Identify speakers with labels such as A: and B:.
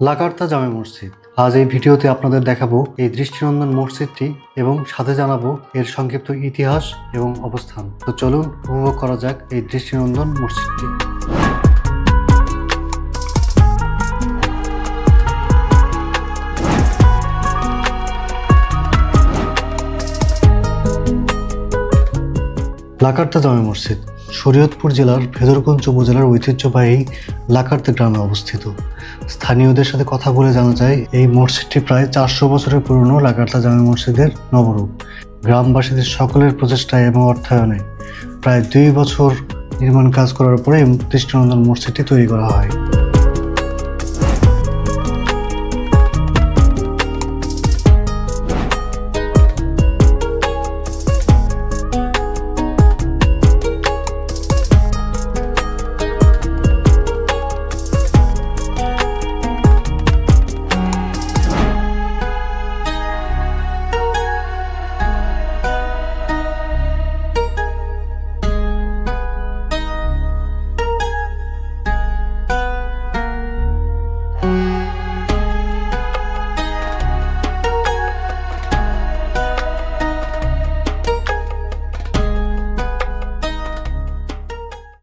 A: লাকার্তা জামে মসজিদ। আজ এই ভিডিওতে আপনাদের দেখাবো এই দৃষ্টিনন্দন মসজিদটি এবং সাথে জানাবো এর সংক্ষিপ্ত ইতিহাস এবং অবস্থান। তো চলুন উপভোগ করা যাক এই দৃষ্টিনন্দন মসজিদটি। লাকার্তা জামে মসজিদ শরীয়তপুর জেলার ভেদরগঞ্জ উপজেলার ঐতিহ্যবাহী লাকার্তা গ্রামে অবস্থিত। স্থানীয়দের সাথে কথা বলে জানা যায় এই মসজিদটি প্রায় 400 বছরের পুরনো লাকার্তা জামে মসজিদের নবরূপ। গ্রামবাসীদের সকলের প্রচেষ্টায় এবং অর্থায়নে প্রায় 2 বছর নির্মাণ কাজ করার পরে এই দৃষ্টিনন্দন মসজিদটি তৈরি করা হয়।